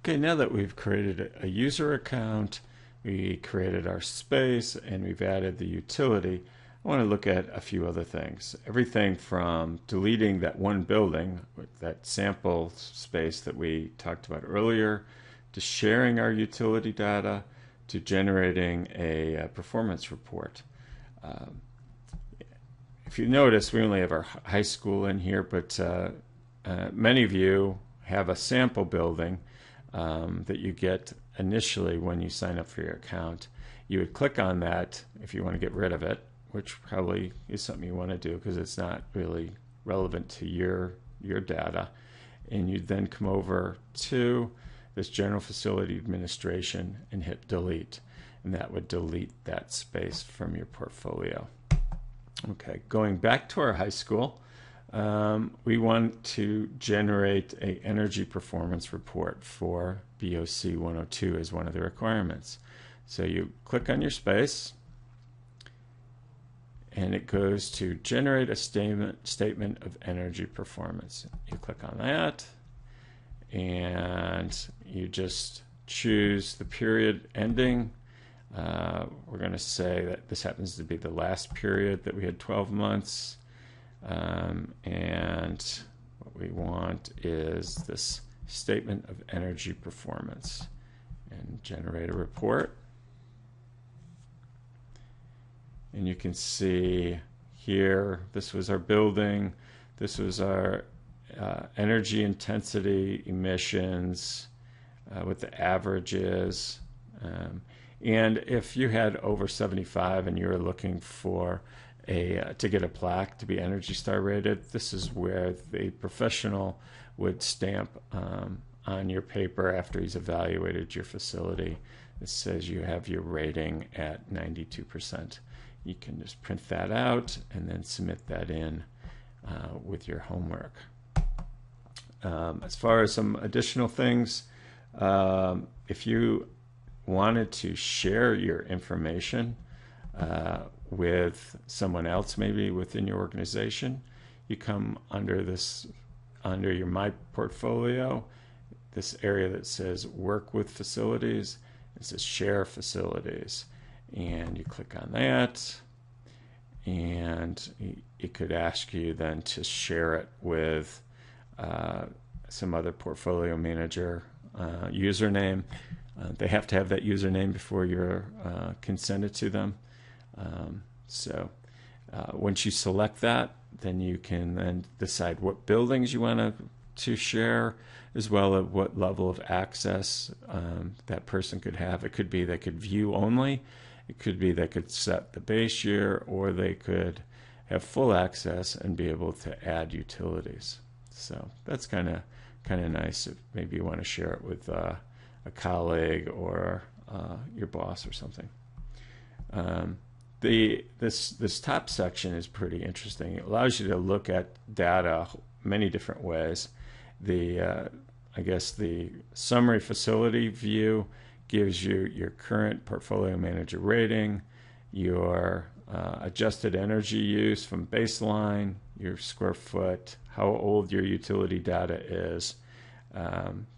Okay, now that we've created a user account, we created our space, and we've added the utility, I want to look at a few other things. Everything from deleting that one building, that sample space that we talked about earlier, to sharing our utility data, to generating a performance report. Um, if you notice, we only have our high school in here, but many of you have a sample building that you get initially when you sign up for your account. You would click on that if you want to get rid of it, which probably is something you want to do because it's not really relevant to your data. And you'd then come over to this general facility administration and hit delete. And that would delete that space from your portfolio. Okay, going back to our high school, we want to generate an energy performance report for BOC 102 as one of the requirements. So you click on your space, and it goes to generate a statement of energy performance. You click on that, and you just choose the period ending. We're going to say that this happens to be the last period that we had 12 months. And what we want is this statement of energy performance, and generate a report. And you can see here, this was our building, this was our energy intensity, emissions, what the average is. And if you had over 75 and you were looking for to get a plaque to be Energy Star rated, this is where the professional would stamp on your paper after he's evaluated your facility. It says you have your rating at 92%. You can just print that out and then submit that in with your homework. As far as some additional things, if you wanted to share your information with someone else, maybe within your organization, you come under your My Portfolio, this area that says Work with Facilities. It says Share Facilities, and you click on that, and it could ask you then to share it with some other portfolio manager username. They have to have that username before you can send it to them. Once you select that, then you can then decide what buildings you want to share, as well as what level of access that person could have. It could be they could view only. It could be they could set the base year, or they could have full access and be able to add utilities. So that's kind of nice if maybe you want to share it with a colleague or your boss or something. This top section is pretty interesting. It allows you to look at data many different ways. I guess the summary facility view gives you your current portfolio manager rating, your adjusted energy use from baseline, your square foot, how old your utility data is,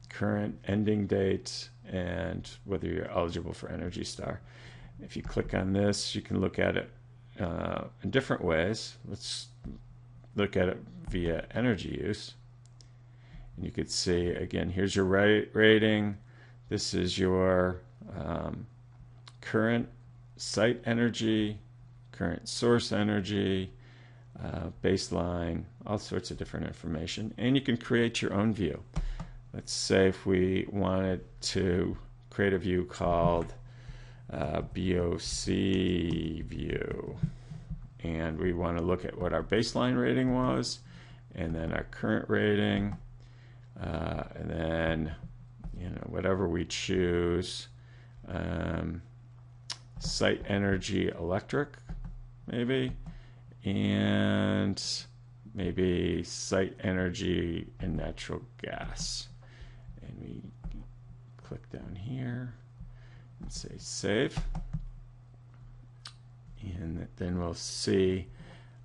current ending date, and whether you're eligible for Energy Star. If you click on this, you can look at it in different ways. Let's look at it via energy use. And you could see, again, here's your rating. This is your current site energy, current source energy, baseline, all sorts of different information. And you can create your own view. Let's say if we wanted to create a view called BOC view, and we want to look at what our baseline rating was, and then our current rating, and then whatever we choose, site energy electric maybe, and maybe site energy and natural gas. And we click down here and say save, and then we'll see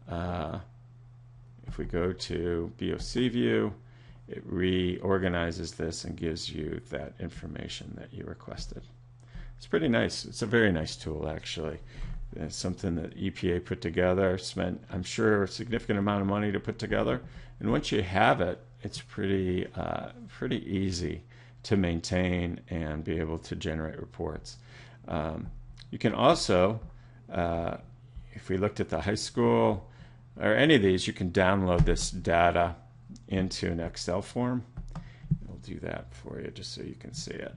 if we go to BOC view it reorganizes this and gives you that information that you requested. It's pretty nice. It's a very nice tool, actually. It's something that EPA put together, spent, I'm sure, a significant amount of money to put together. And once you have it, it's pretty easy to maintain and be able to generate reports. You can also, if we looked at the high school or any of these, you can download this data into an Excel form. I'll do that for you just so you can see it.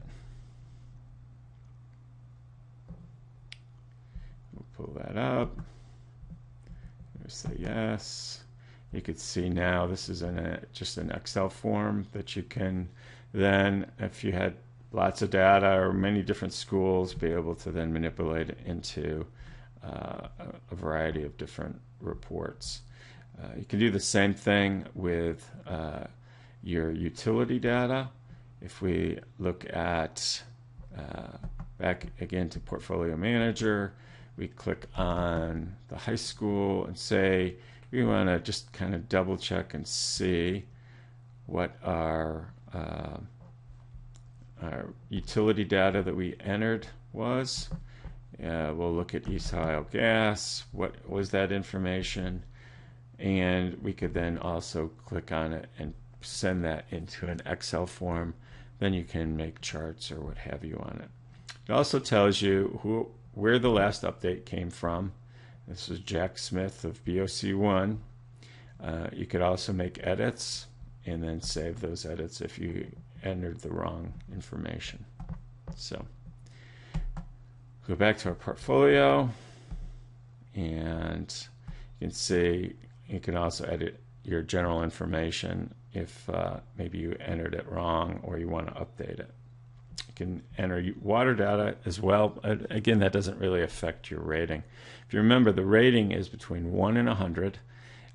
We'll pull that up. Say yes. You could see now this is just an Excel form that you can then, if you had lots of data or many different schools, be able to then manipulate it into a variety of different reports. You can do the same thing with your utility data. If we look at back again to Portfolio Manager, we click on the high school and say we want to just kind of double check and see what our utility data that we entered was. We'll look at East Ohio Gas. What was that information? And we could then also click on it and send that into an Excel form. Then you can make charts or what have you on it. It also tells you where the last update came from. This is Jack Smith of BOC1. You could also make edits and then save those edits if you entered the wrong information. So go back to our portfolio, and you can see you can also edit your general information if maybe you entered it wrong or you want to update it. You can enter water data as well. Again, that doesn't really affect your rating. If you remember, the rating is between 1 and 100.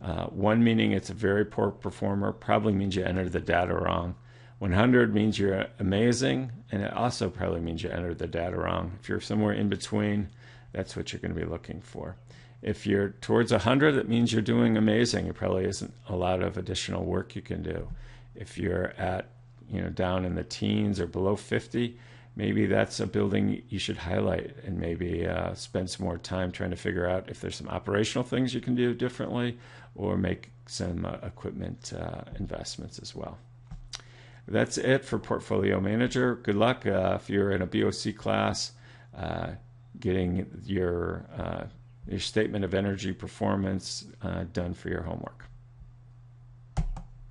1 meaning it's a very poor performer, probably means you entered the data wrong. 100 means you're amazing, and it also probably means you entered the data wrong. If you're somewhere in between, that's what you're going to be looking for. If you're towards 100, it means you're doing amazing. There probably isn't a lot of additional work you can do. If you're at, down in the teens or below 50, maybe that's a building you should highlight and maybe spend some more time trying to figure out if there's some operational things you can do differently or make some equipment investments as well. That's it for Portfolio Manager. Good luck if you're in a BOC class getting your statement of energy performance done for your homework.